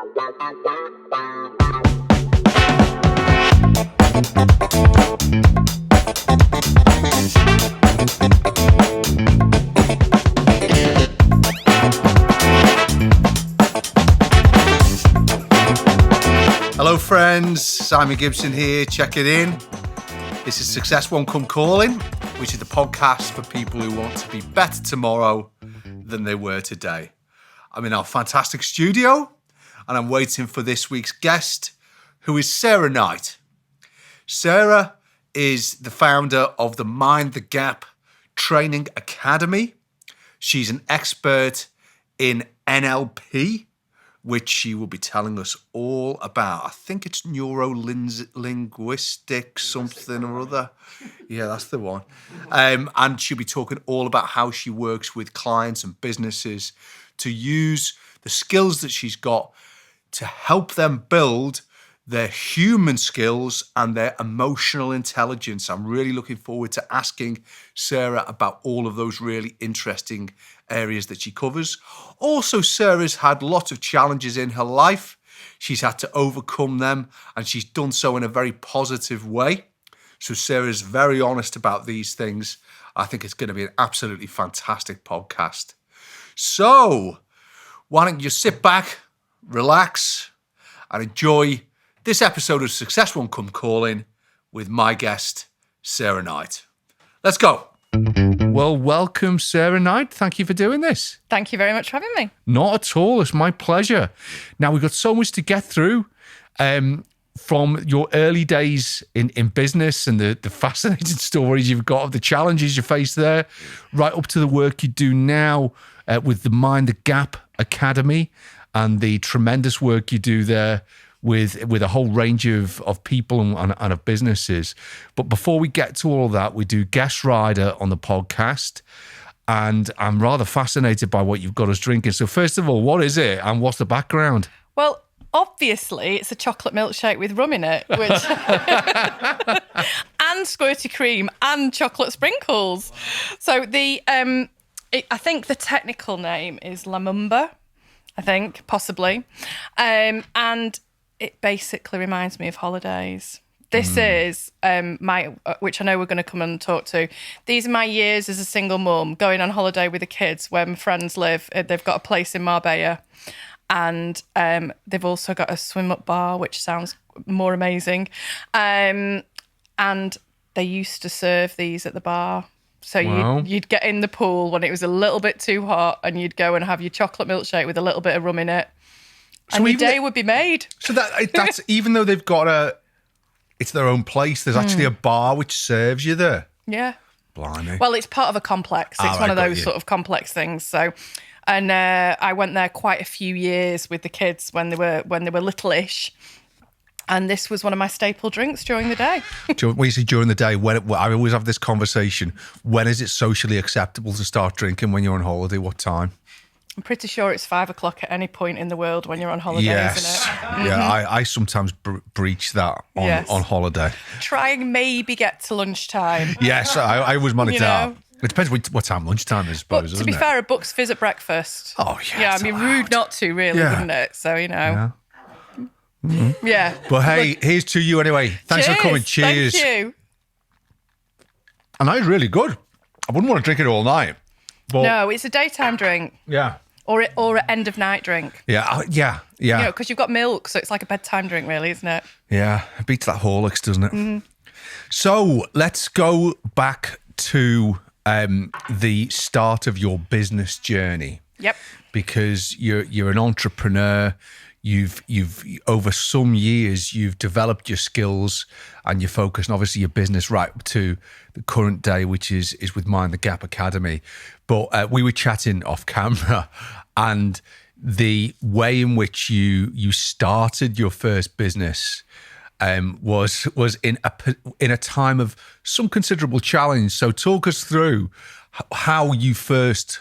Hello friends, Simon Gibson here, checking in. This is Success Won't Come Calling, which is the podcast for people who want to be better tomorrow than they were today. I'm in our fantastic studio and I'm waiting for this week's guest, who is Sarah Knight. Sarah is the founder of the Mind the Gap Training Academy. She's an expert in NLP, which she will be telling us all about. I think it's neuro-linguistic something or other. Yeah, that's the one. And she'll be talking all about how she works with clients and businesses to use the skills that she's got to help them build their human skills and their emotional intelligence. I'm really looking forward to asking Sarah about all of those really interesting areas that she covers. Also, Sarah's had lots of challenges in her life. She's had to overcome them, and she's done so in a very positive way. So Sarah's very honest about these things. I think it's going to be an absolutely fantastic podcast. So why don't you sit back, relax, and enjoy this episode of Success Won't Come Calling with my guest, Sarah Knight. Let's go. Well, welcome, Sarah Knight. Thank you for doing this. Thank you very much for having me. Not at all. It's my pleasure. Now, we've got so much to get through from your early days in business and the fascinating stories you've got of the challenges you face there, right up to the work you do now with the Mind the Gap Academy and the tremendous work you do there with a whole range of people and of businesses. But before we get to all of that, we do guest rider on the podcast, and I'm rather fascinated by what you've got us drinking. So first of all, what is it and what's the background? Well, obviously it's a chocolate milkshake with rum in it, which and squirty cream and chocolate sprinkles. So I think the technical name is La Mumba, I think, possibly. And it basically reminds me of holidays. This is my, which I know we're going to come and talk to. These are my years as a single mum, going on holiday with the kids where my friends live. They've got a place in Marbella, and they've also got a swim-up bar, which sounds more amazing. And they used to serve these at the bar. So you'd get in the pool when it was a little bit too hot, and you'd go and have your chocolate milkshake with a little bit of rum in it. And your day would be made. So that's even though they've got it's their own place, there's actually a bar which serves you there. Yeah. Blimey. Well, it's part of a complex. It's one of those sort of complex things. So, and I went there quite a few years with the kids when they were little-ish. And this was one of my staple drinks during the day. When you say during the day, I always have this conversation. When is it socially acceptable to start drinking when you're on holiday? What time? I'm pretty sure it's 5 o'clock at any point in the world when you're on holiday, isn't it? Mm-hmm. Yeah, I sometimes breach that on holiday. Try and maybe get to lunchtime. Yes, I always monitor that. It depends what time lunchtime is, I suppose, to be fair, a book's fizz at breakfast. Oh, yeah. Yeah, I mean, rude not to, really, wouldn't it? So, Yeah. Mm-hmm. Yeah. But hey, here's to you anyway. Thanks for coming. Cheers. Thank you. And that is really good. I wouldn't want to drink it all night. But no, it's a daytime drink. Yeah. Or an end of night drink. Yeah. You know, because you've got milk, so it's like a bedtime drink, really, isn't it? Yeah. It beats that Horlicks, doesn't it? Mm-hmm. So let's go back to the start of your business journey. Yep. Because you're an entrepreneur. You've over some years you've developed your skills and your focus, and obviously your business right up to the current day, which is with Mind the Gap Academy. But we were chatting off camera, and the way in which you started your first business was in a time of some considerable challenge. So talk us through how you first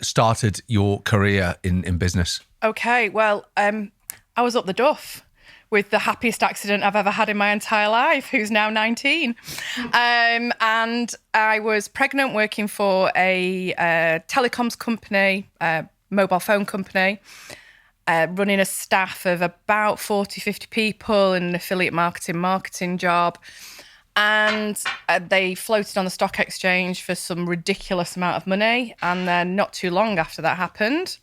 started your career in business. Okay, well, I was up the duff with the happiest accident I've ever had in my entire life, who's now 19. And I was pregnant working for a telecoms company, mobile phone company. running a staff of about 40, 50 people in an affiliate marketing job. And they floated on the stock exchange for some ridiculous amount of money. And then not too long after that happened,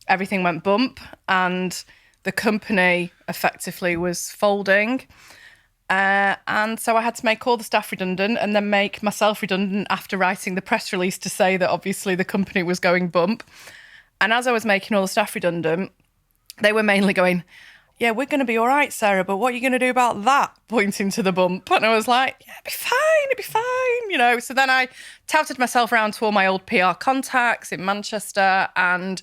everything went bump and the company effectively was folding. And so I had to make all the staff redundant and then make myself redundant after writing the press release to say that obviously the company was going bump. And as I was making all the staff redundant, they were mainly going, yeah, we're going to be all right, Sarah, but what are you going to do about that? Pointing to the bump. And I was like, yeah, it'd be fine. So then I touted myself around to all my old PR contacts in Manchester. And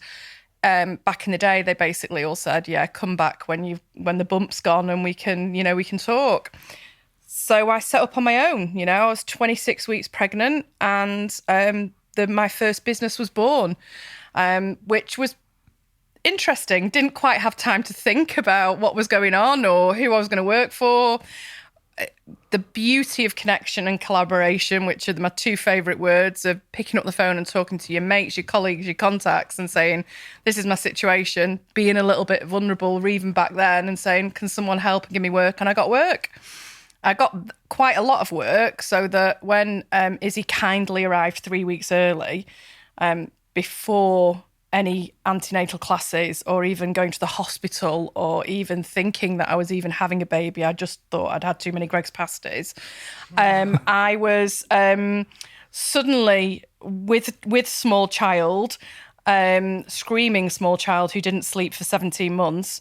back in the day, they basically all said, yeah, come back when the bump's gone and we can talk. So I set up on my own. I was 26 weeks pregnant and my first business was born, which was interesting. Didn't quite have time to think about what was going on or who I was going to work for. The beauty of connection and collaboration, which are my two favourite words, of picking up the phone and talking to your mates, your colleagues, your contacts and saying, this is my situation, being a little bit vulnerable even back then and saying, can someone help and give me work? And I got work. I got quite a lot of work so that when Izzy kindly arrived 3 weeks early, before any antenatal classes or even going to the hospital or even thinking that I was even having a baby. I just thought I'd had too many Greg's pasties. I was suddenly with small child, screaming small child who didn't sleep for 17 months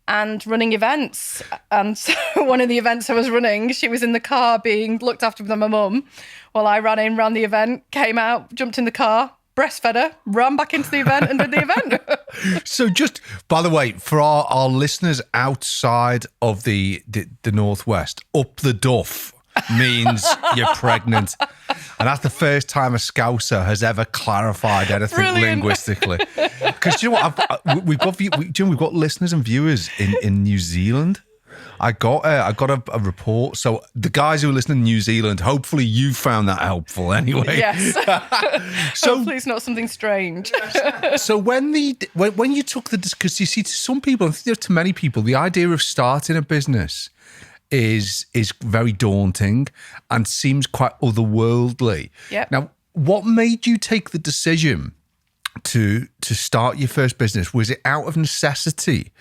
and running events. And so one of the events I was running, she was in the car being looked after by my mum while I ran the event, came out, jumped in the car, breastfed her, ran back into the event and did the event. So just, by the way, for our listeners outside of the Northwest, up the duff means you're pregnant. And that's the first time a Scouser has ever clarified anything linguistically. Because you know what, we've got listeners and viewers in New Zealand. I got a report. So the guys who are listening in New Zealand, hopefully you found that helpful anyway. Yes. So hopefully it's not something strange. So when you took because you see, to some people, I think to many people, the idea of starting a business is very daunting and seems quite otherworldly. Yep. Now, what made you take the decision to start your first business? Was it out of necessity?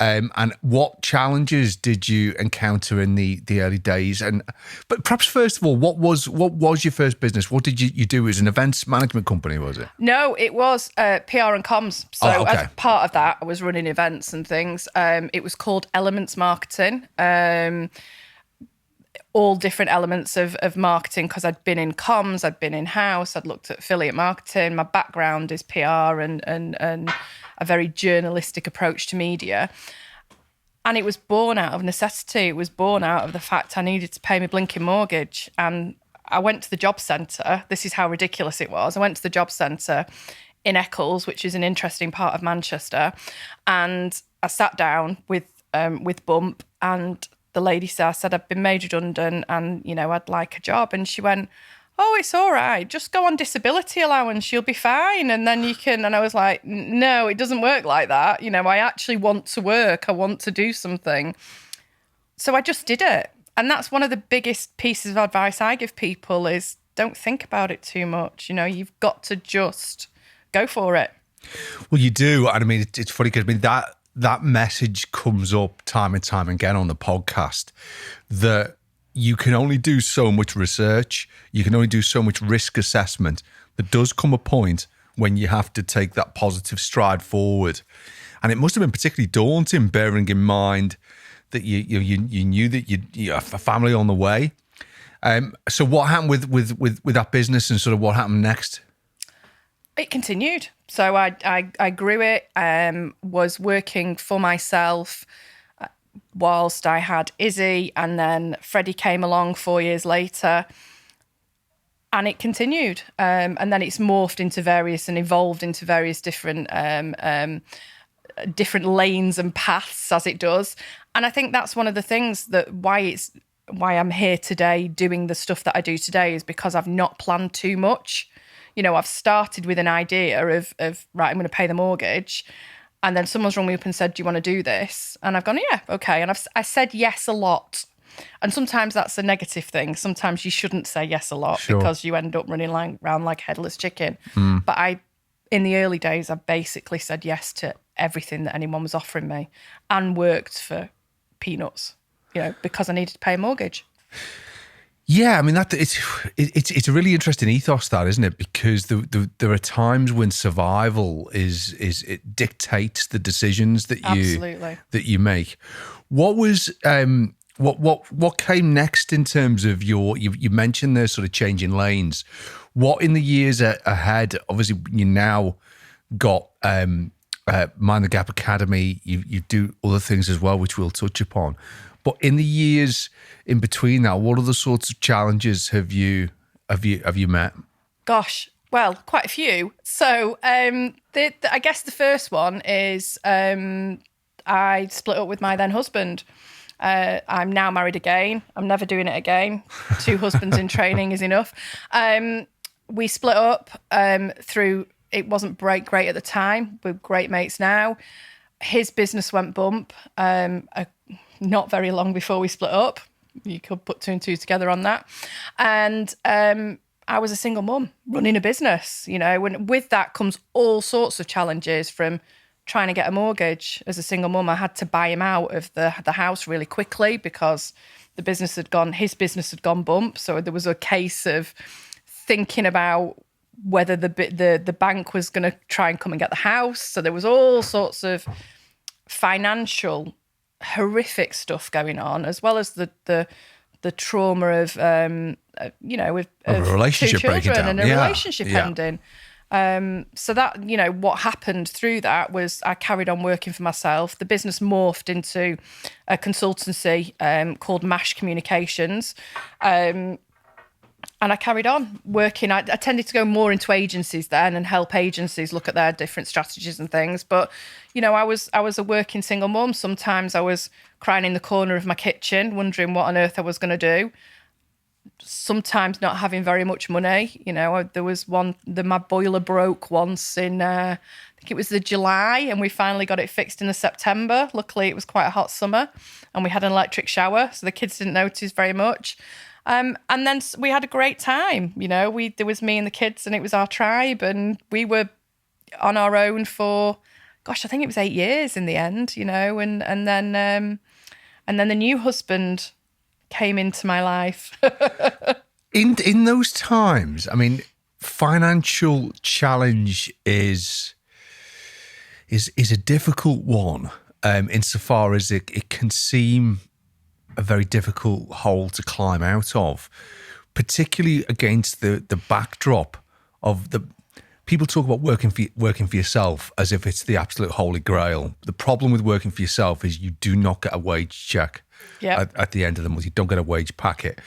And what challenges did you encounter in the early days? But perhaps first of all, what was your first business? What did you do? As an events management company, was it? No, it was PR and comms. So as part of that, I was running events and things. It was called Elements Marketing. All different elements of marketing, because I'd been in comms, I'd been in-house, I'd looked at affiliate marketing. My background is PR and a very journalistic approach to media. And it was born out of necessity. It was born out of the fact I needed to pay my blinking mortgage. And I went to the job centre. This is how ridiculous it was. I went to the job centre in Eccles, which is an interesting part of Manchester. And I sat down with Bump, and the lady said, I've been made redundant and, I'd like a job. And she went, oh, it's all right. Just go on disability allowance. You'll be fine. And then you can. And I was like, no, it doesn't work like that. I actually want to work. I want to do something. So I just did it. And that's one of the biggest pieces of advice I give people is don't think about it too much. You've got to just go for it. Well, you do. And I mean, it's funny because that message comes up time and time again on the podcast that you can only do so much research. You can only do so much risk assessment. There does come a point when you have to take that positive stride forward. And it must have been particularly daunting, bearing in mind that you knew that you have a family on the way. So what happened with that business and sort of what happened next? It continued. So I grew it, was working for myself whilst I had Izzy, and then Freddie came along 4 years later, and it continued. And then it's morphed into various and evolved into various different lanes and paths as it does. And I think that's one of the things that why I'm here today doing the stuff that I do today is because I've not planned too much. I've started with an idea of right, I'm going to pay the mortgage. And then someone's rung me up and said, do you want to do this? And I've gone, yeah, okay. And I said yes a lot. And sometimes that's a negative thing. Sometimes you shouldn't say yes a lot because you end up running around like a headless chicken. But in the early days, I basically said yes to everything that anyone was offering me and worked for peanuts, because I needed to pay a mortgage. Yeah, I mean it's a really interesting ethos, that, isn't it? Because there are times when survival it dictates the decisions that you make. What was what came next in terms of you mentioned the sort of changing lanes. What in the years ahead? Obviously, you now got Mind the Gap Academy. You do other things as well, which we'll touch upon. But in the years in between that, what other sorts of challenges have you met? Gosh, well, quite a few. So I guess the first one is I split up with my then husband. I'm now married again. I'm never doing it again. 2 husbands in training is enough. We split up through, it wasn't great at the time. We're great mates now. His business went bump. Not very long before we split up. You could put 2 and 2 together on that. And I was a single mum running a business, and with that comes all sorts of challenges, from trying to get a mortgage. As a single mum, I had to buy him out of the house really quickly because his business had gone bump. So there was a case of thinking about whether the bank was going to try and come and get the house. So there was all sorts of financial horrific stuff going on, as well as the trauma of with a relationship 2 children breaking down and a relationship ending. So that, what happened through that was I carried on working for myself. The business morphed into a consultancy called MASH Communications. And I carried on working. I tended to go more into agencies then and help agencies look at their different strategies and things. But, I was a working single mum. Sometimes I was crying in the corner of my kitchen, wondering what on earth I was going to do. Sometimes not having very much money. There was my boiler broke once in, I think it was the July, and we finally got it fixed in the September. Luckily, it was quite a hot summer and we had an electric shower, so the kids didn't notice very much. And then we had a great time. There was me and the kids, and it was our tribe, and we were on our own for, I think it was 8 years in the end, and then the new husband came into my life. In those times, I mean, financial challenge is a difficult one, insofar as it can seem a very difficult hole to climb out of, particularly against the backdrop of the people talk about working for yourself as if it's the absolute holy grail. The problem with working for yourself is you do not get a wage check at the end of the month. You don't get a wage packet.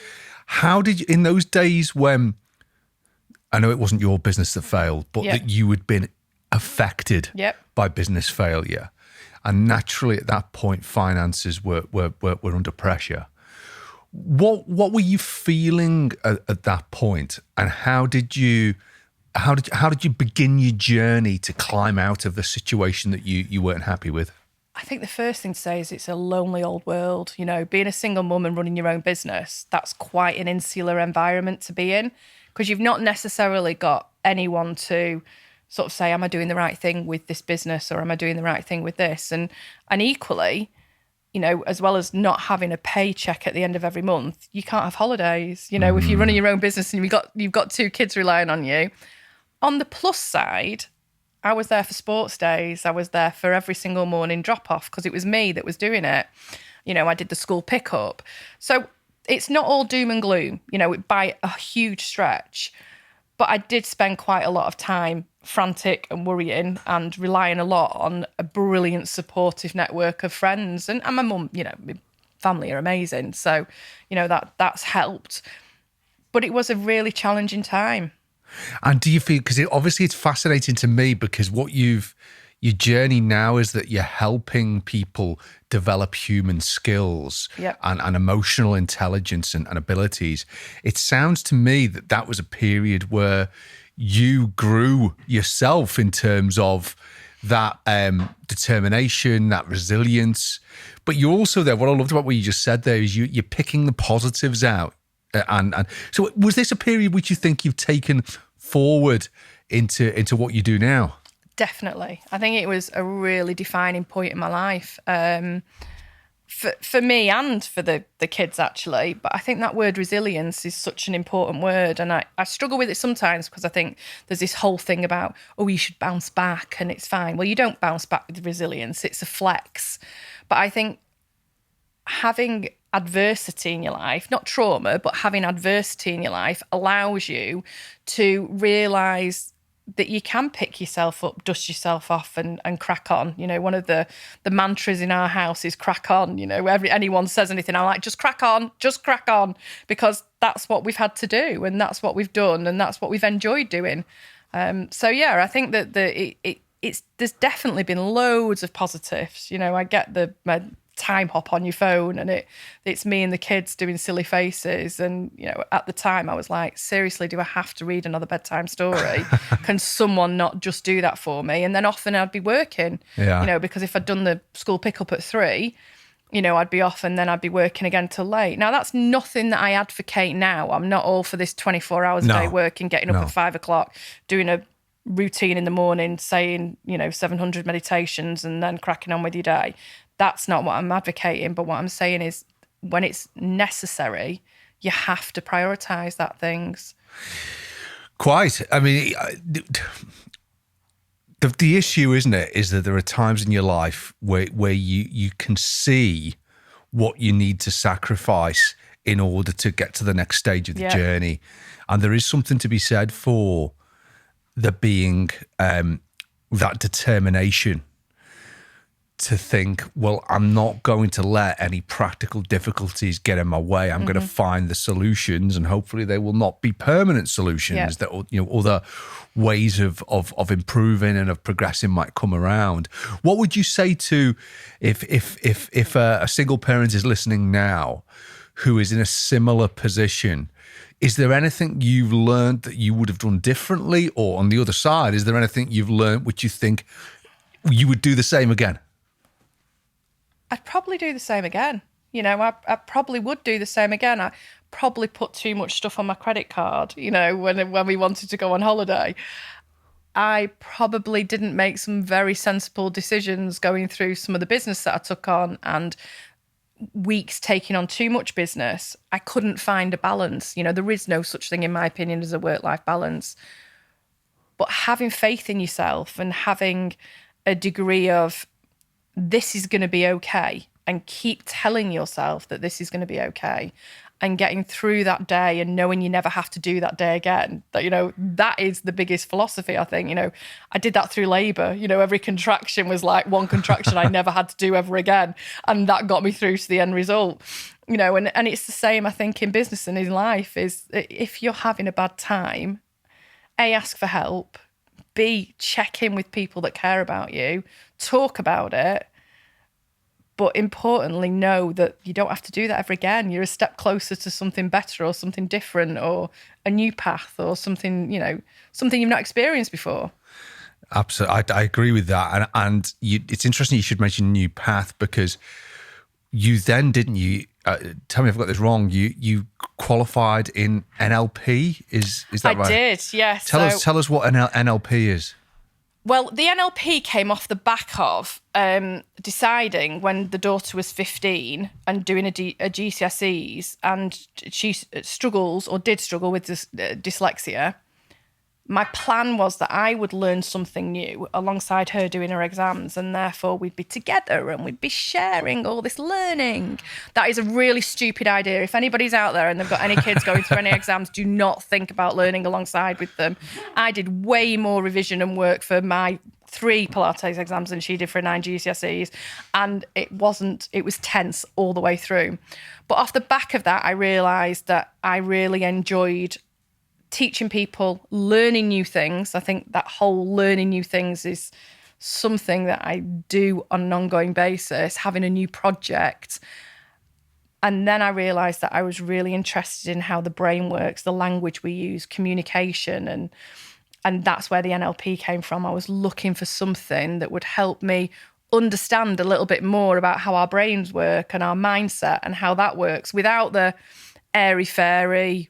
How did you, in those days when, I know it wasn't your business that failed, but that you had been affected by business failure, and naturally at that point finances were under pressure. What were you feeling at that point, and how did you begin your journey to climb out of the situation that you weren't happy with? I think the first thing to say is it's a lonely old world. Being a single mum and running your own business, that's quite an insular environment to be in, because you've not necessarily got anyone to sort of say, am I doing the right thing with this business, or am I doing the right thing with this? And equally, as well as not having a paycheck at the end of every month, you can't have holidays. If you're running your own business and you've got 2 kids relying on you. On the plus side, I was there for sports days. I was there for every single morning drop-off because it was me that was doing it. I did the school pickup. So it's not all doom and gloom, by a huge stretch. But I did spend quite a lot of time frantic and worrying and relying a lot on a brilliant supportive network of friends. And my mum, my family are amazing. So, that's helped. But it was a really challenging time. And do you feel, because obviously it's fascinating to me, because your journey now is that you're helping people develop human skills and emotional intelligence and abilities. It sounds to me that was a period where you grew yourself in terms of that determination, that resilience. But you're also there. What I loved about what you just said there is you're picking the positives out. And so was this a period which you think you've taken forward into what you do now? Definitely. I think it was a really defining point in my life. For me and for the kids, actually. But I think that word resilience is such an important word. And I struggle with it sometimes because I think there's this whole thing about, oh, you should bounce back and it's fine. Well, you don't bounce back with resilience. It's a flex. But I think having adversity in your life, not trauma, but having adversity in your life allows you to realise that you can pick yourself up, dust yourself off and crack on. You know, one of the mantras in our house is crack on. You know, anyone says anything, I'm like, just crack on, because that's what we've had to do and that's what we've done and that's what we've enjoyed doing. So yeah, I think that there's definitely been loads of positives. You know, I get the time hop on your phone and it's me and the kids doing silly faces, and you know, at the time I was like, seriously, do I have to read another bedtime story? Can someone not just do that for me? And then often I'd be working, you know, because if I'd done the school pickup at 3, you know, I'd be off and then I'd be working again till late. Now that's nothing that I advocate now. I'm not all for this 24 hours a day working, getting up at 5 o'clock, doing a routine in the morning, saying, you know, 700 meditations and then cracking on with your day. That's not what I'm advocating, but what I'm saying is when it's necessary, you have to prioritise that things. Quite. I mean, the issue, isn't it, is that there are times in your life where you can see what you need to sacrifice in order to get to the next stage of the journey. And there is something to be said for there being that determination to think, well, I'm not going to let any practical difficulties get in my way. I'm going to find the solutions, and hopefully they will not be permanent solutions. That, you know, other ways of improving and of progressing might come around. What would you say to if a single parent is listening now who is in a similar position? Is there anything you've learned that you would have done differently? Or on the other side, is there anything you've learned which you think you would do the same again? I'd probably do the same again. You know, I probably would do the same again. I probably put too much stuff on my credit card, you know, when we wanted to go on holiday. I probably didn't make some very sensible decisions going through some of the business that I took on, and weeks taking on too much business. I couldn't find a balance. You know, there is no such thing, in my opinion, as a work-life balance. But having faith in yourself and having a degree of this is going to be okay, and keep telling yourself that this is going to be okay, and getting through that day and knowing you never have to do that day again. That, you know, that is the biggest philosophy, I think. You know, I did that through labour. You know, every contraction was like one contraction I never had to do ever again. And that got me through to the end result. You know, and it's the same, I think, in business and in life, is if you're having a bad time, A, ask for help, B, check in with people that care about you, talk about it, but importantly, know that you don't have to do that ever again. You're a step closer to something better or something different or a new path or something, you know, something you've not experienced before. Absolutely. I agree with that. And it's interesting you should mention new path, because you then, didn't you, tell me if I've got this wrong, you qualified in NLP, is that right? I did, yes. Tell us what NLP is. Well, the NLP came off the back of deciding when the daughter was 15 and doing a GCSEs, and she struggles or did struggle with dyslexia. My plan was that I would learn something new alongside her doing her exams, and therefore we'd be together and we'd be sharing all this learning. That is a really stupid idea. If anybody's out there and they've got any kids going through any exams, do not think about learning alongside with them. I did way more revision and work for my 3 Pilates exams than she did for 9 GCSEs, and it was tense all the way through. But off the back of that, I realised that I really enjoyed teaching people, learning new things. I think that whole learning new things is something that I do on an ongoing basis, having a new project. And then I realised that I was really interested in how the brain works, the language we use, communication. And that's where the NLP came from. I was looking for something that would help me understand a little bit more about how our brains work and our mindset and how that works without the airy-fairy,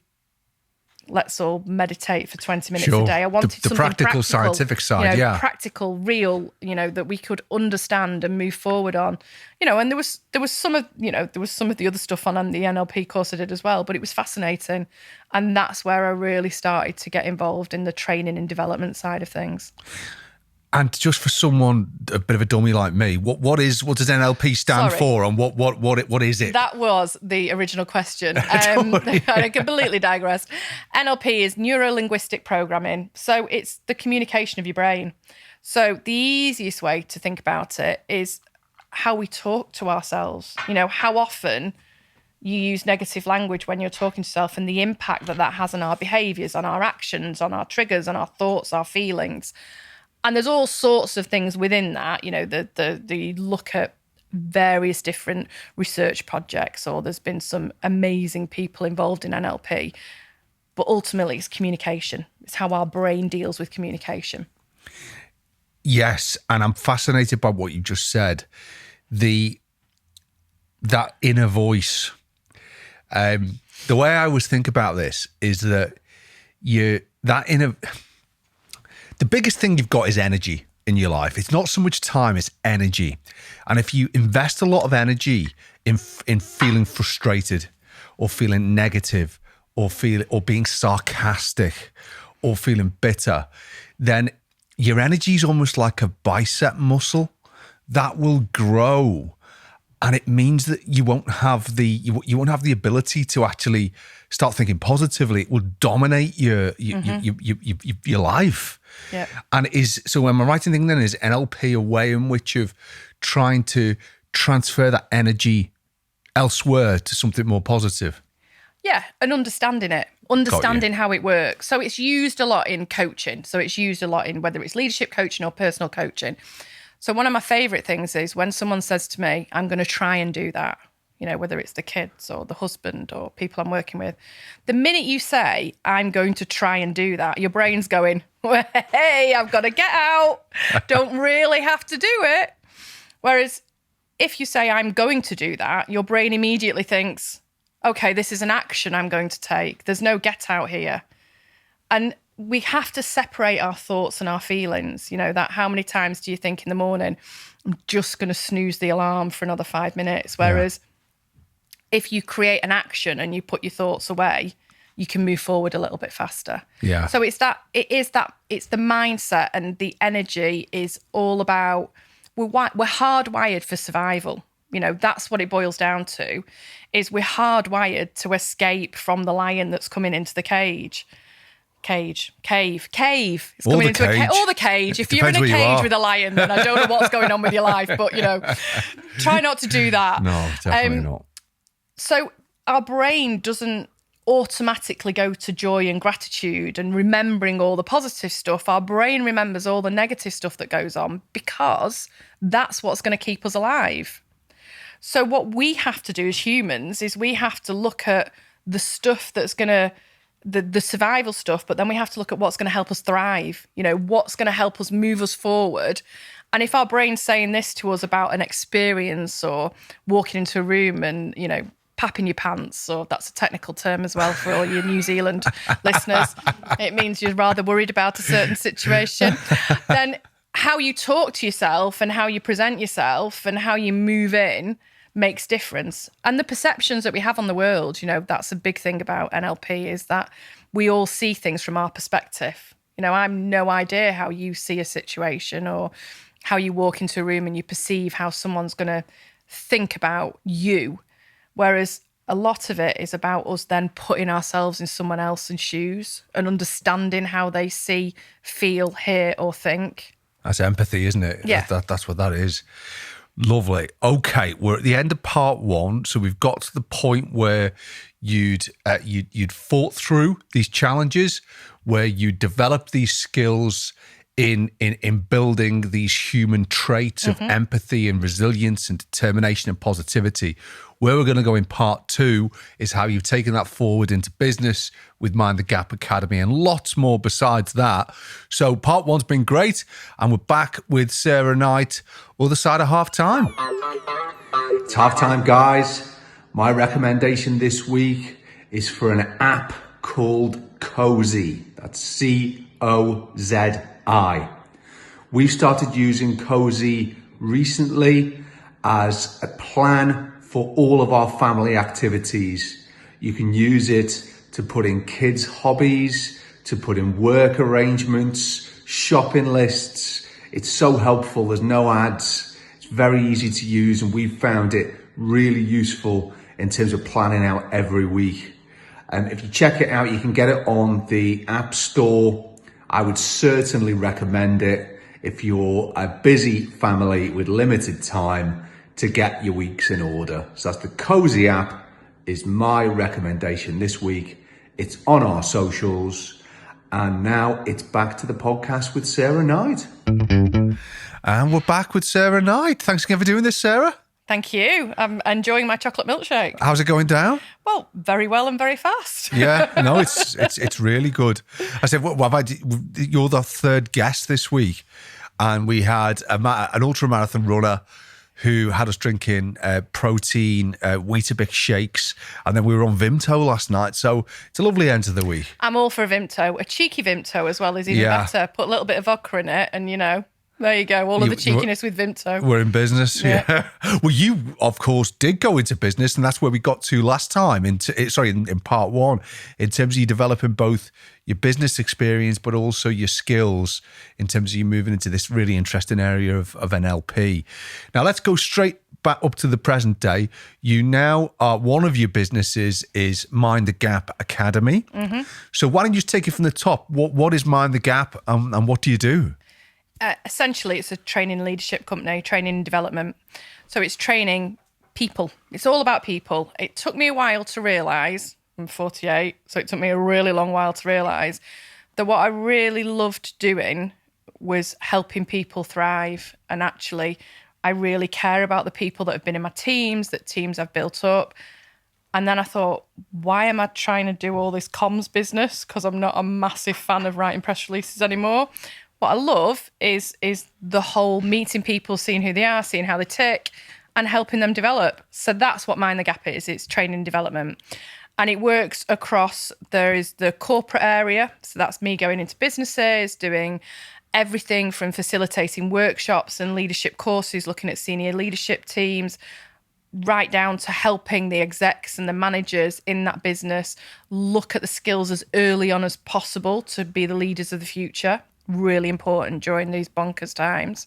let's all meditate for 20 minutes a day. I wanted the something practical scientific side, practical, real, that we could understand and move forward on. And there was some of the other stuff on the NLP course I did as well, but it was fascinating. And that's where I really started to get involved in the training and development side of things. And just for someone a bit of a dummy like me, what does NLP stand for, and what is it? That was the original question. I completely digressed. NLP is neuro-linguistic programming, so it's the communication of your brain. So the easiest way to think about it is how we talk to ourselves. How often you use negative language when you're talking to yourself, and the impact that has on our behaviours, on our actions, on our triggers, on our thoughts, our feelings. And there's all sorts of things within that, the look at various different research projects, or there's been some amazing people involved in NLP. But ultimately, it's communication. It's how our brain deals with communication. Yes, and I'm fascinated by what you just said. That inner voice. The way I always think about this is that the biggest thing you've got is energy in your life. It's not so much time, it's energy. And if you invest a lot of energy in feeling frustrated or feeling negative or being sarcastic or feeling bitter, then your energy is almost like a bicep muscle that will grow. And it means that you won't have the ability to actually start thinking positively. It will dominate your life. Yeah. And so am I right in thinking then, is NLP a way in which of trying to transfer that energy elsewhere to something more positive? Yeah, and understanding how it works. So it's used a lot in coaching. So it's used a lot in whether it's leadership coaching or personal coaching. So one of my favourite things is when someone says to me, I'm going to try and do that, whether it's the kids or the husband or people I'm working with. The minute you say, I'm going to try and do that, your brain's going, well, hey, I've got to get out. Don't really have to do it. Whereas if you say, I'm going to do that, your brain immediately thinks, okay, this is an action I'm going to take. There's no get out here. And we have to separate our thoughts and our feelings. That how many times do you think in the morning, I'm just going to snooze the alarm for another 5 minutes? Whereas if you create an action and you put your thoughts away, you can move forward a little bit faster. Yeah. So it's the mindset, and the energy is all about, we're hardwired for survival. That's what it boils down to, is we're hardwired to escape from the lion that's coming into the cave. It's coming into a cage. Or the cage. If you're in a cage with a lion, then I don't know what's going on with your life, but try not to do that. No, definitely not. So our brain doesn't automatically go to joy and gratitude and remembering all the positive stuff. Our brain remembers all the negative stuff that goes on, because that's what's going to keep us alive. So what we have to do as humans is we have to look at the stuff that's going to, the survival stuff, but then we have to look at what's going to help us thrive, what's going to help us move us forward. And if our brain's saying this to us about an experience, or walking into a room and, papping your pants, or that's a technical term as well for all your New Zealand listeners, it means you're rather worried about a certain situation, then how you talk to yourself and how you present yourself and how you move in makes difference. And the perceptions that we have on the world, that's a big thing about NLP, is that we all see things from our perspective. I have no idea how you see a situation, or how you walk into a room and you perceive how someone's going to think about you. Whereas a lot of it is about us then putting ourselves in someone else's shoes and understanding how they see, feel, hear, or think. That's empathy, isn't it? Yeah. That's what that is. Lovely. Okay, we're at the end of part one, so we've got to the point where you'd fought through these challenges, where you developed these skills in building these human traits of empathy and resilience and determination and positivity. Where we're going to go in part 2 is how you've taken that forward into business with Mind the Gap Academy and lots more besides that. So part 1's been great, and we're back with Sarah Knight, other side of half time. It's half time, guys. My recommendation this week is for an app called Cozy. That's COZI. We've started using Cozy recently as a plan for all of our family activities. You can use it to put in kids' hobbies, to put in work arrangements, shopping lists. It's so helpful. There's no ads. It's very easy to use, and we've found it really useful in terms of planning out every week. And if you check it out, you can get it on the App Store. I would certainly recommend it if you're a busy family with limited time to get your weeks in order. So that's the Cozy app is my recommendation this week. It's on our socials. And now it's back to the podcast with Sarah Knight. And we're back with Sarah Knight. Thanks again for doing this, Sarah. Thank you. I'm enjoying my chocolate milkshake. How's it going down? Well, very well and very fast. Yeah, no, it's really good. I said, you're the third guest this week, and we had an ultra marathon runner who had us drinking protein Weetabix shakes, and then we were on Vimto last night. So it's a lovely end to the week. I'm all for Vimto. A cheeky Vimto as well is even better. Put a little bit of vodka in it, and there you go. All of the cheekiness with Vimto. We're in business, yeah. Well, you, of course, did go into business, and that's where we got to last time, in part 1, in terms of you developing both your business experience, but also your skills in terms of you moving into this really interesting area of NLP. Now, let's go straight back up to the present day. You now are, one of your businesses is Mind the Gap Academy. Mm-hmm. So why don't you just take it from the top? What is Mind the Gap, and what do you do? Essentially, it's a training and leadership company, training and development. So it's training people. It's all about people. It took me a while to realise, I'm 48, so it took me a really long while to realise that what I really loved doing was helping people thrive. And actually, I really care about the people that have been in my teams, that teams I've built up. And then I thought, why am I trying to do all this comms business? Because I'm not a massive fan of writing press releases anymore. What I love is the whole meeting people, seeing who they are, seeing how they tick, and helping them develop. So that's what Mind the Gap is. It's training and development. And it works across, there is the corporate area. So that's me going into businesses, doing everything from facilitating workshops and leadership courses, looking at senior leadership teams, right down to helping the execs and the managers in that business look at the skills as early on as possible to be the leaders of the future. Really important during these bonkers times.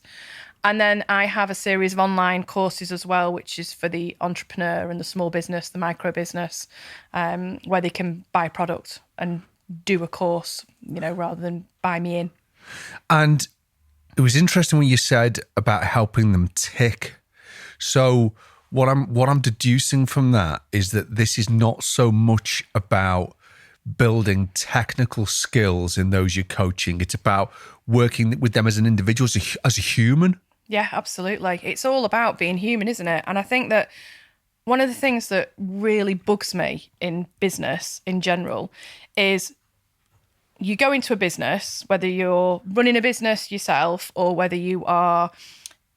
And then I have a series of online courses as well, which is for the entrepreneur and the small business, the micro business, where they can buy a product and do a course, rather than buy me in. And it was interesting when you said about helping them tick. So what I'm deducing from that is that this is not so much about building technical skills in those you're coaching. It's about working with them as an individual, as a human. Yeah, absolutely. It's all about being human, isn't it? And I think that one of the things that really bugs me in business in general is you go into a business, whether you're running a business yourself or whether you are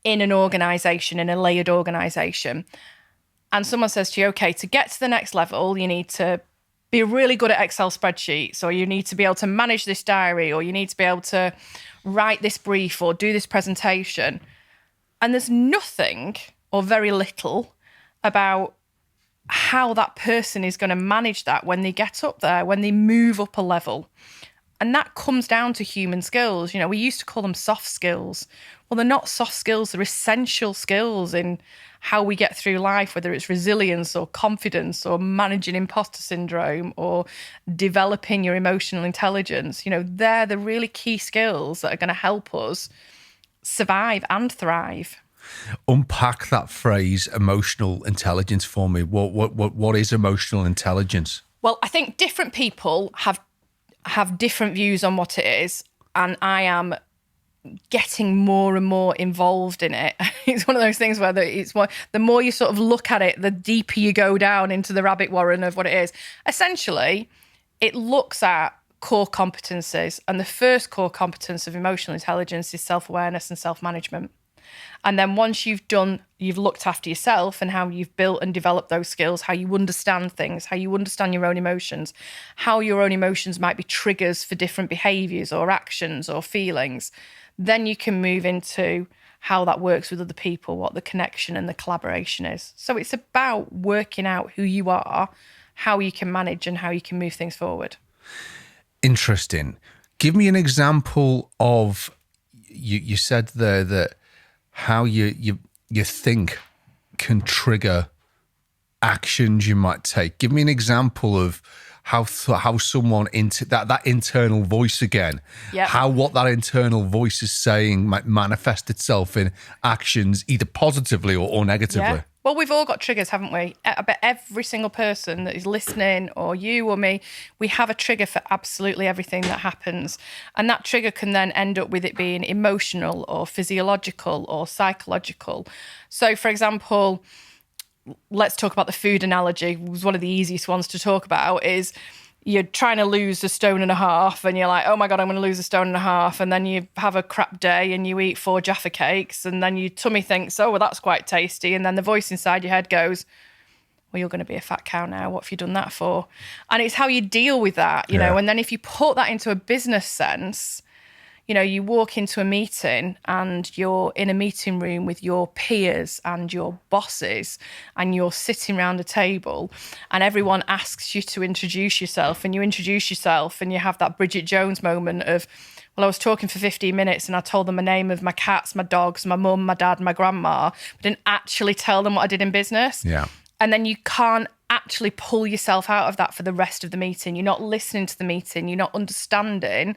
in an organisation, in a layered organisation, and someone says to you, okay, to get to the next level, you need to be really good at Excel spreadsheets, or you need to be able to manage this diary, or you need to be able to write this brief or do this presentation. And there's nothing or very little about how that person is going to manage that when they get up there, when they move up a level. And that comes down to human skills. We used to call them soft skills. Well, they're not soft skills, they're essential skills in how we get through life, whether it's resilience or confidence or managing imposter syndrome or developing your emotional intelligence. They're the really key skills that are going to help us survive and thrive. Unpack that phrase, emotional intelligence, for me. What is emotional intelligence? Well, I think different people have different views on what it is, and I am getting more and more involved in it. It's one of those things where the more you sort of look at it, the deeper you go down into the rabbit warren of what it is. Essentially, it looks at core competencies, and the first core competence of emotional intelligence is self-awareness and self-management. And then once you've looked after yourself and how you've built and developed those skills, how you understand things, how you understand your own emotions, how your own emotions might be triggers for different behaviours or actions or feelings, then you can move into how that works with other people, what the connection and the collaboration is. So it's about working out who you are, how you can manage and how you can move things forward. Interesting. Give me an example of, you said there that how you think can trigger actions you might take. Give me an example of how someone into that internal voice again. Yep. How what that internal voice is saying might manifest itself in actions, either positively or negatively. Yeah. Well, we've all got triggers, haven't we? I bet every single person that is listening, or you or me, we have a trigger for absolutely everything that happens. And that trigger can then end up with it being emotional or physiological or psychological. So, for example, let's talk about the food analogy. It was one of the easiest ones to talk about. Is you're trying to lose 1.5 stones and you're like, oh my God, I'm going to lose 1.5 stones. And then you have a crap day and you eat 4 Jaffa cakes and then your tummy thinks, oh, well, that's quite tasty. And then the voice inside your head goes, well, you're going to be a fat cow now. What have you done that for? And it's how you deal with that, you know. And then if you put that into a business sense, you know, you walk into a meeting and you're in a meeting room with your peers and your bosses and you're sitting around a table and everyone asks you to introduce yourself, and you introduce yourself and you have that Bridget Jones moment of, well, I was talking for 15 minutes and I told them the name of my cats, my dogs, my mum, my dad, my grandma, but didn't actually tell them what I did in business. Yeah. And then you can't actually pull yourself out of that for the rest of the meeting. You're not listening to the meeting. You're not understanding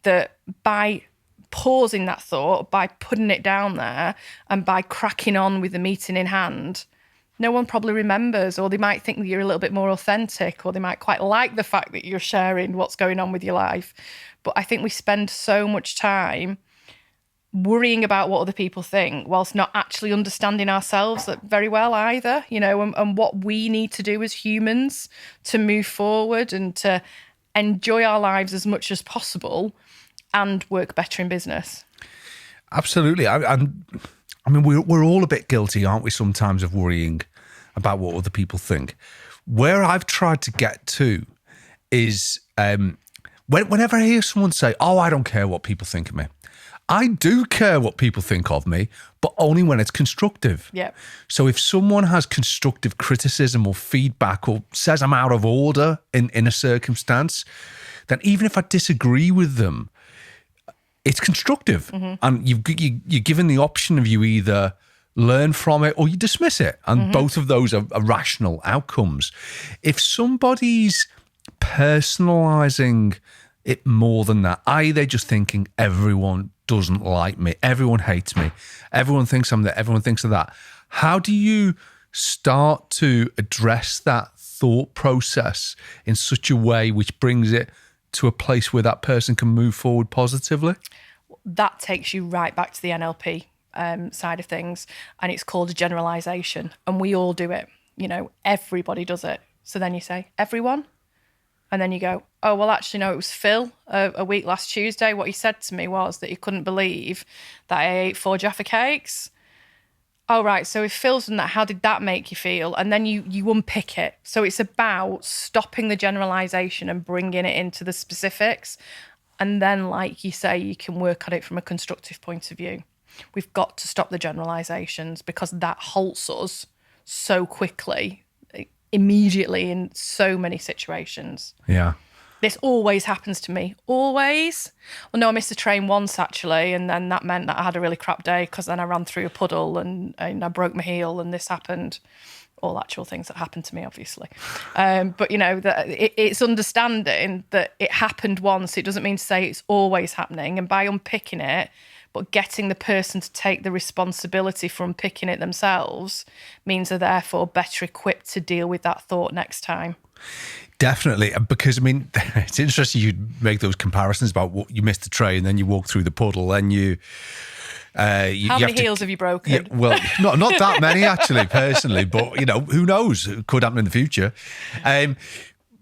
that by pausing that thought, by putting it down there and by cracking on with the meeting in hand, no one probably remembers, or they might think that you're a little bit more authentic, or they might quite like the fact that you're sharing what's going on with your life. But I think we spend so much time worrying about what other people think whilst not actually understanding ourselves very well either, you know, and what we need to do as humans to move forward and to enjoy our lives as much as possible and work better in business. Absolutely. I mean, we're all a bit guilty, aren't we, sometimes, of worrying about what other people think. Where I've tried to get to is whenever I hear someone say, oh, I don't care what people think of me. I do care what people think of me, but only when it's constructive. Yeah. So if someone has constructive criticism or feedback or says I'm out of order in a circumstance, then even if I disagree with them, it's constructive. Mm-hmm. And you're given the option of you either learn from it or you dismiss it. And both of those are rational outcomes. If somebody's personalizing it more than that, i.e. they're just thinking everyone doesn't like me, everyone hates me, everyone thinks I'm that, everyone thinks of that, how do you start to address that thought process in such a way which brings it to a place where that person can move forward positively? That takes you right back to the NLP side of things, and it's called a generalization, and we all do it. You know, everybody does it. So then you say, everyone? And then you go, oh, well, actually, no, it was Phil a week last Tuesday. What he said to me was that he couldn't believe that I ate 4 Jaffa cakes. Oh, right. So if Phil's done that, how did that make you feel? And then you unpick it. So it's about stopping the generalization and bringing it into the specifics. And then, like you say, you can work on it from a constructive point of view. We've got to stop the generalizations because that halts us so quickly, immediately in so many situations. Yeah. This always happens to me. Always. Well, no, I missed the train once, actually, and then that meant that I had a really crap day because then I ran through a puddle and I broke my heel and this happened. All actual things that happened to me, obviously. But, you know, that it's understanding that it happened once. It doesn't mean to say it's always happening. And by unpicking it, but getting the person to take the responsibility for unpicking it themselves means they're therefore better equipped to deal with that thought next time. Definitely, because I mean, it's interesting you make those comparisons about what you missed the train, then you walk through the puddle, and you. How many heels have you broken? Yeah, well, not that many actually, personally, but who knows? It could happen in the future.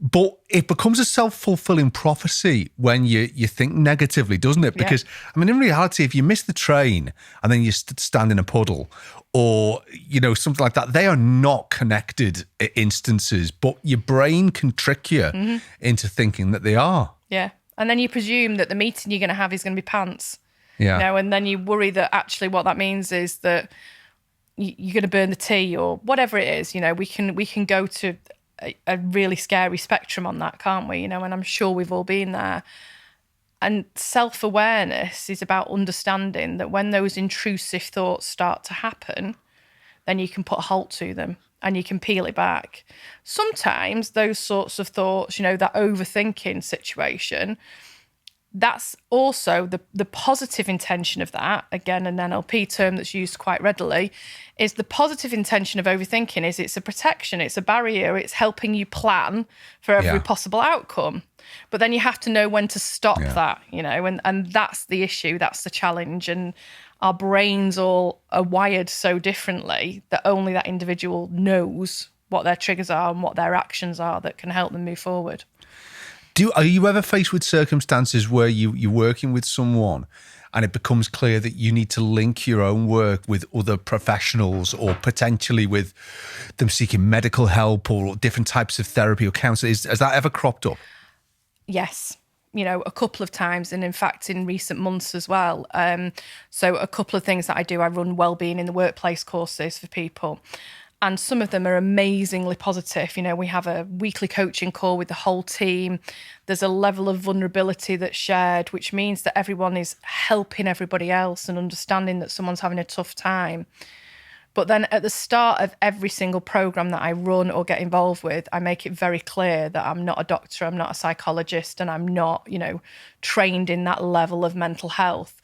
But it becomes a self-fulfilling prophecy when you think negatively, doesn't it? Because I mean, in reality, if you miss the train and then you stand in a puddle, or something like that, they are not connected instances, but your brain can trick you into thinking that they are. Yeah, and then you presume that the meeting you're going to have is going to be pants. Yeah. And then you worry that actually what that means is that you're going to burn the tea or whatever it is. We can go to a really scary spectrum on that, can't we? And I'm sure we've all been there. And self-awareness is about understanding that when those intrusive thoughts start to happen, then you can put a halt to them and you can peel it back. Sometimes those sorts of thoughts, that overthinking situation, that's also the positive intention of that. Again, an NLP term that's used quite readily is the positive intention of overthinking is it's a protection, it's a barrier, it's helping you plan for every possible outcome. But then you have to know when to stop that, and that's the issue, that's the challenge. And our brains all are wired so differently that only that individual knows what their triggers are and what their actions are that can help them move forward. Are you ever faced with circumstances where you're working with someone and it becomes clear that you need to link your own work with other professionals or potentially with them seeking medical help or different types of therapy or counselling? Has that ever cropped up? Yes. A couple of times, and in fact in recent months as well. So a couple of things that I do, I run wellbeing in the workplace courses for people. And some of them are amazingly positive. We have a weekly coaching call with the whole team. There's a level of vulnerability that's shared, which means that everyone is helping everybody else and understanding that someone's having a tough time. But then at the start of every single program that I run or get involved with, I make it very clear that I'm not a doctor, I'm not a psychologist, and I'm not, trained in that level of mental health.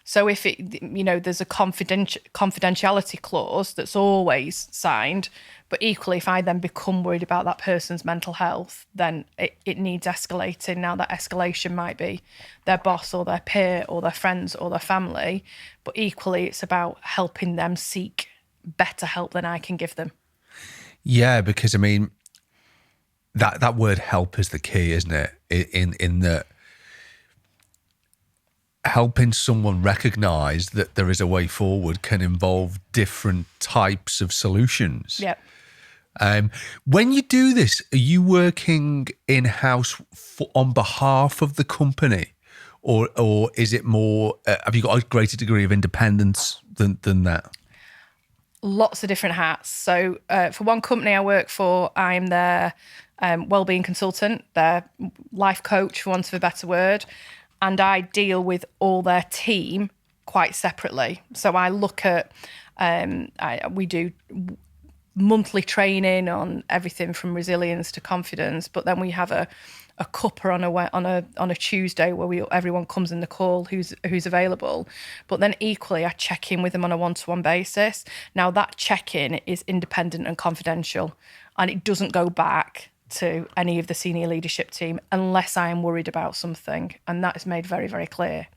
So if there's a confidentiality clause that's always signed, but equally if I then become worried about that person's mental health, then it needs escalating. Now that escalation might be their boss or their peer or their friends or their family, but equally it's about helping them seek better help than I can give them. Yeah, because I mean, that word help is the key, isn't it? In that helping someone recognize that there is a way forward can involve different types of solutions. Yeah. When you do this, are you working in-house on behalf of the company, or is it more? Have you got a greater degree of independence than that? Lots of different hats. So for one company I work for, I'm their wellbeing consultant, their life coach, for want of a better word. And I deal with all their team quite separately. So I look at, we do monthly training on everything from resilience to confidence, but then we have a cuppa on a Tuesday where everyone comes in the call who's available. But then equally, I check in with them on a one-to-one basis. Now that check-in is independent and confidential, and it doesn't go back to any of the senior leadership team unless I am worried about something, and that is made very, very clear.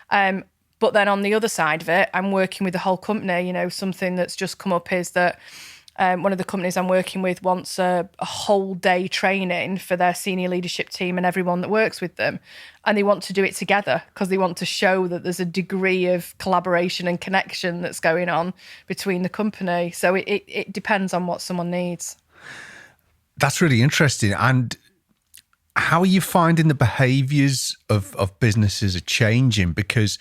But then on the other side of it, I'm working with the whole company. Something that's just come up is that one of the companies I'm working with wants a whole day training for their senior leadership team and everyone that works with them. And they want to do it together because they want to show that there's a degree of collaboration and connection that's going on between the company. So it depends on what someone needs. That's really interesting. And how are you finding the behaviours of businesses are changing? Because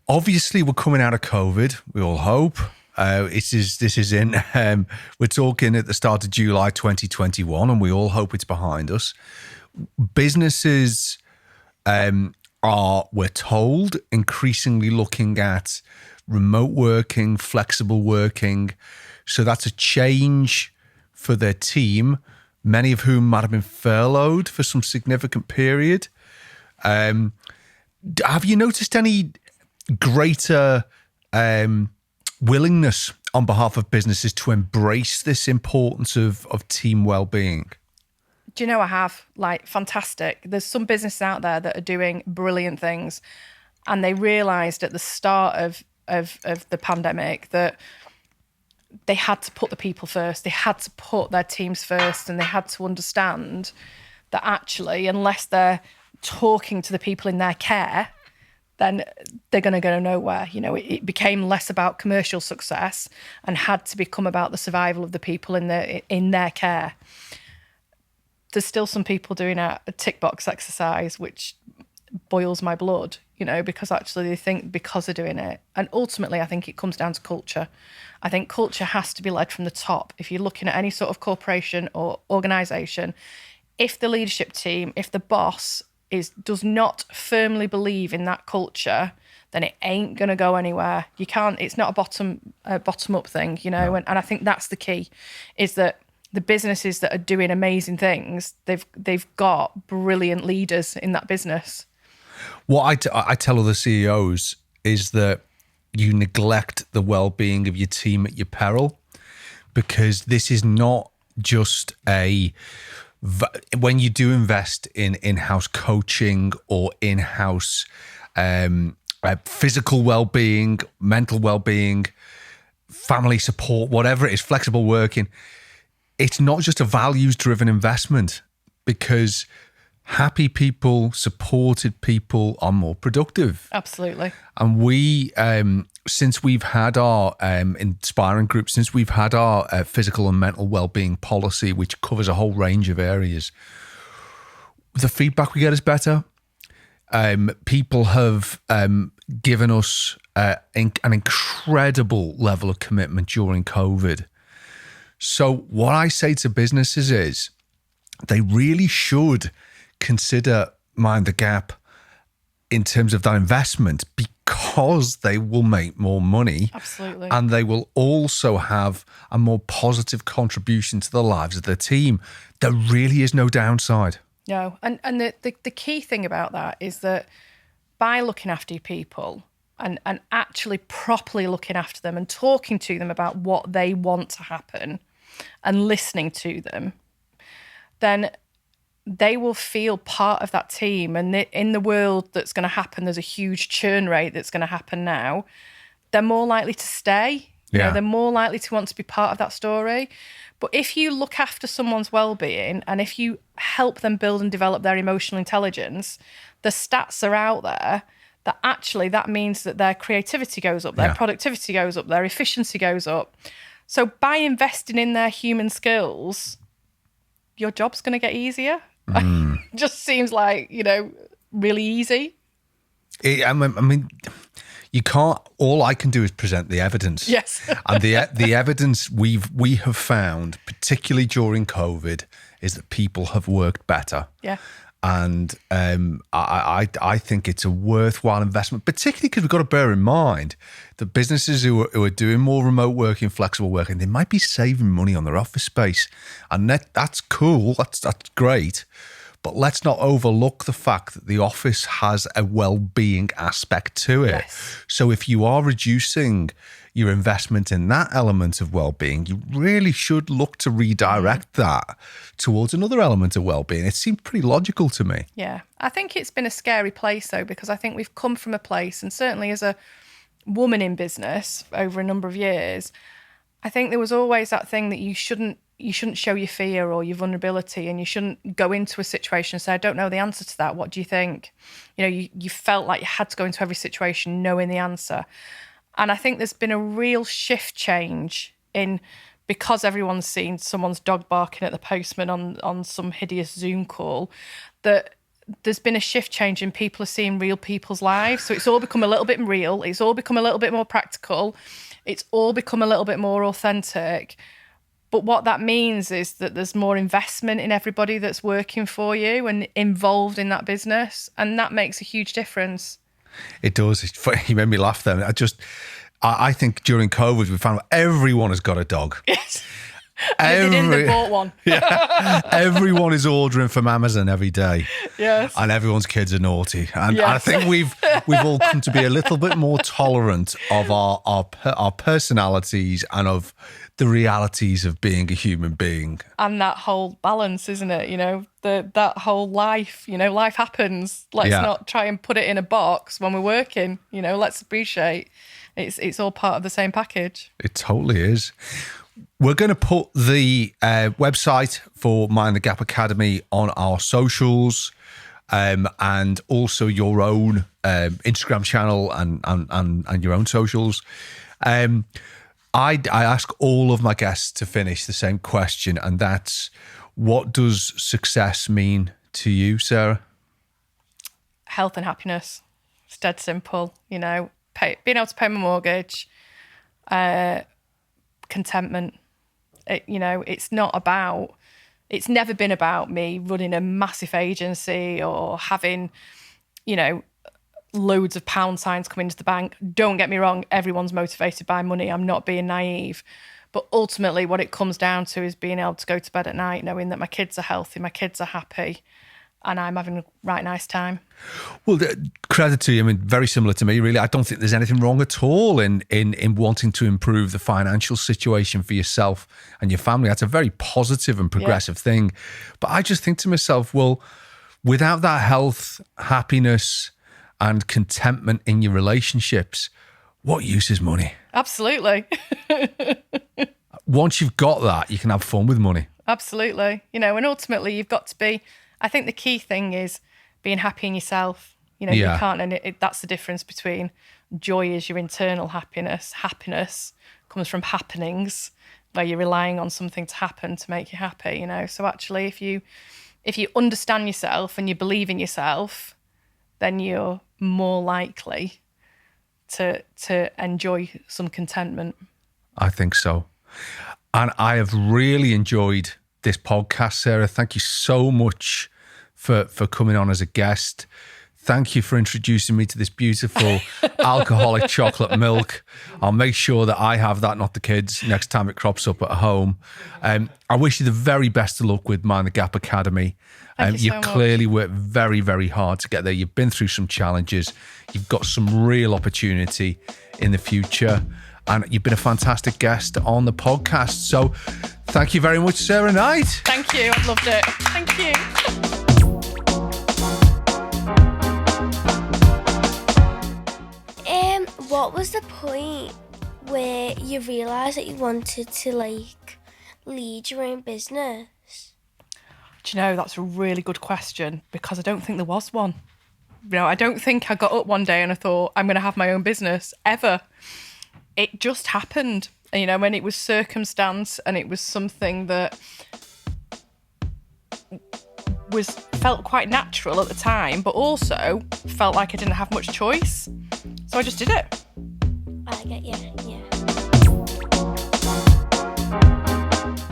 obviously we're coming out of COVID, we all hope. This is in, we're talking at the start of July 2021, and we all hope it's behind us. Businesses are, we're told, increasingly looking at remote working, flexible working. So that's a change for their team, many of whom might have been furloughed for some significant period. Have you noticed any greater willingness on behalf of businesses to embrace this importance of team well-being? Do you know I have? Like, fantastic. There's some businesses out there that are doing brilliant things, and they realised at the start of the pandemic that they had to put the people first. They had to put their teams first, and they had to understand that actually, unless they're talking to the people in their care, then they're going to go nowhere. You know, it became less about commercial success and had to become about the survival of the people in their care. There's still some people doing a tick box exercise, which boils my blood, you know, because actually they think because they're doing it. And ultimately, I think it comes down to culture. I think culture has to be led from the top. If you're looking at any sort of corporation or organisation, if the leadership team, if the boss does not firmly believe in that culture, then it ain't going to go anywhere. You can't, it's not a bottom up thing, you know, and I think that's the key, is that the businesses that are doing amazing things, they've got brilliant leaders in that business. What I tell other CEOs is that you neglect the well-being of your team at your peril, because this is not just when you do invest in in-house coaching or in-house physical well-being, mental well-being, family support, whatever it is, flexible working, it's not just a values-driven investment, because happy people, supported people are more productive. Absolutely. And we, since we've had our inspiring group, since we've had our physical and mental well-being policy, which covers a whole range of areas, the feedback we get is better. People have given us an incredible level of commitment during COVID. So what I say to businesses is they really should consider Mind the Gap in terms of that investment, because they will make more money. Absolutely. And they will also have a more positive contribution to the lives of their team. There really is no downside. No. And the key thing about that is that by looking after your people and actually properly looking after them and talking to them about what they want to happen and listening to them, then they will feel part of that team. And in the world that's going to happen, there's a huge churn rate that's going to happen now. They're more likely to stay. You know, they're more likely to want to be part of that story. But if you look after someone's well-being and if you help them build and develop their emotional intelligence, the stats are out there that actually that means that their creativity goes up, their productivity goes up, their efficiency goes up. So by investing in their human skills, your job's going to get easier. Just seems like, you know, really easy. I mean, you can't. All I can do is present the evidence. Yes. And the evidence we have found, particularly during COVID, is that people have worked better. Yeah. And I think it's a worthwhile investment, particularly because we've got to bear in mind that businesses who are doing more remote working, flexible working, they might be saving money on their office space. And that's cool. That's great. But let's not overlook the fact that the office has a well-being aspect to it. Yes. So if you are reducing your investment in that element of well-being, you really should look to redirect that towards another element of well-being. It seemed pretty logical to me. Yeah. I think it's been a scary place, though, because I think we've come from a place, and certainly as a woman in business over a number of years, I think there was always that thing that you shouldn't show your fear or your vulnerability, and you shouldn't go into a situation and say, I don't know the answer to that. What do you think? You know, you felt like you had to go into every situation knowing the answer. And I think there's been a real shift change because everyone's seen someone's dog barking at the postman on some hideous Zoom call, that there's been a shift change in people are seeing real people's lives. So it's all become a little bit real. It's all become a little bit more practical. It's all become a little bit more authentic. But what that means is that there's more investment in everybody that's working for you and involved in that business. And that makes a huge difference. It does. You made me laugh then. I think during COVID, we found everyone has got a dog. Yes. They didn't, bought one. Yeah. Everyone is ordering from Amazon every day. Yes. And everyone's kids are naughty. And I think we've all come to be a little bit more tolerant of our personalities and of the realities of being a human being. And that whole balance, isn't it? You know, that whole life, you know, life happens. Let's not try and put it in a box when we're working. You know, let's appreciate it's all part of the same package. It totally is. We're going to put the website for Mind the Gap Academy on our socials, and also your own Instagram channel and your own socials. I ask all of my guests to finish the same question, and that's, what does success mean to you, Sarah? Health and happiness. It's dead simple. You know, being able to pay my mortgage, contentment. It's never been about me running a massive agency or having, loads of pound signs come into the bank. Don't get me wrong, everyone's motivated by money. I'm not being naive. But ultimately what it comes down to is being able to go to bed at night knowing that my kids are healthy, my kids are happy, and I'm having a right nice time. Well, credit to you. I mean, very similar to me, really. I don't think there's anything wrong at all in wanting to improve the financial situation for yourself and your family. That's a very positive and progressive thing. But I just think to myself, well, without that health, happiness, and contentment in your relationships, what use is money? Absolutely. Once you've got that, you can have fun with money. Absolutely. And ultimately you've got to be, I think the key thing is being happy in yourself. You can't, and that's the difference between joy is your internal happiness. Happiness comes from happenings, where you're relying on something to happen to make you happy, So actually, if you understand yourself and you believe in yourself, then you're more likely to enjoy some contentment. I think so. And I have really enjoyed this podcast, Sarah. Thank you so much for coming on as a guest. Thank you for introducing me to this beautiful alcoholic chocolate milk. I'll make sure that I have that, not the kids, next time it crops up at home. I wish you the very best of luck with Mind the Gap Academy. You've clearly worked very, very hard to get there. You've been through some challenges. You've got some real opportunity in the future. And you've been a fantastic guest on the podcast. So thank you very much, Sarah Knight. Thank you. I've loved it. Thank you. What was the point where you realised that you wanted to lead your own business? Do you know, that's a really good question, because I don't think there was one. I don't think I got up one day and I thought, I'm going to have my own business, ever. It just happened, when it was circumstance, and it was something that felt quite natural at the time, but also felt like I didn't have much choice. So I just did it. I get you, yeah.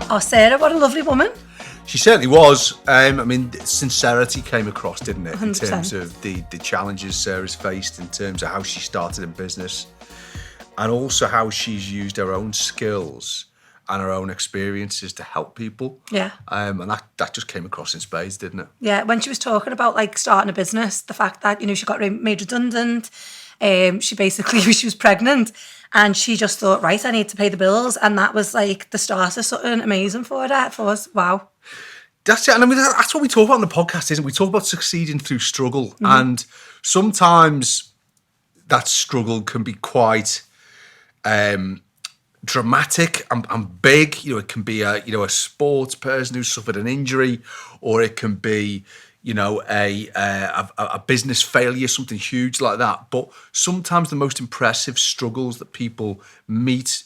Oh, Sarah, what a lovely woman. She certainly was. Sincerity came across, didn't it? 100%. In terms of the challenges Sarah's faced, in terms of how she started in business, and also how she's used her own skills and her own experiences to help people. Yeah. And that just came across in spades, didn't it? Yeah, when she was talking about starting a business, the fact that, she got made redundant, she was pregnant, and she just thought, right, I need to pay the bills. And that was the start of something amazing for us. Wow. That's it. And that's what we talk about on the podcast, isn't it? We talk about succeeding through struggle. Mm-hmm. And sometimes that struggle can be quite dramatic and big. It can be a sports person who suffered an injury, or it can be a business failure, something huge like that. But sometimes the most impressive struggles that people meet,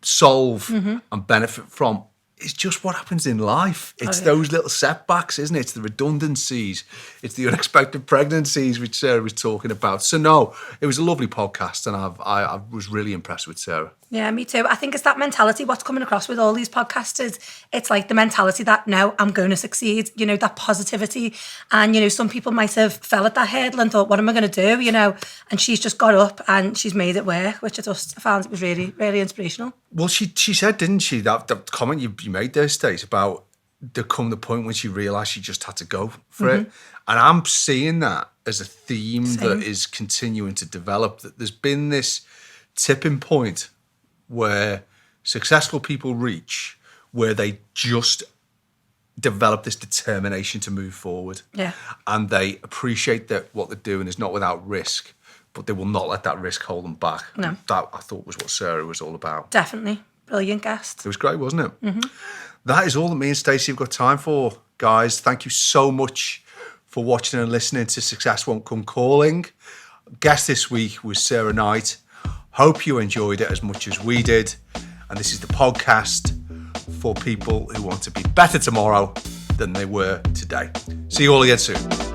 solve, and benefit from is just what happens in life. It's those little setbacks, isn't it? It's the redundancies. It's the unexpected pregnancies, which Sarah was talking about. So no, it was a lovely podcast, and I was really impressed with Sarah. Yeah, me too. I think it's that mentality, what's coming across with all these podcasters. It's the mentality that, no, I'm going to succeed, that positivity. And, some people might have fell at that hurdle and thought, what am I going to do, And she's just got up and she's made it work, which I found it was really, really inspirational. Well, she said, didn't she, that comment you made there, Stace, about there come the point when she realised she just had to go for it. And I'm seeing that as a theme that is continuing to develop, that there's been this tipping point where successful people reach where they just develop this determination to move forward. Yeah. And they appreciate that what they're doing is not without risk, but they will not let that risk hold them back. No. That, I thought, was what Sarah was all about. Definitely. Brilliant guest. It was great, wasn't it? That is all that me and Stacey have got time for, guys. Thank you so much for watching and listening to Success Won't Come Calling. Guest this week was Sarah Knight. Hope you enjoyed it as much as we did. And this is the podcast for people who want to be better tomorrow than they were today. See you all again soon.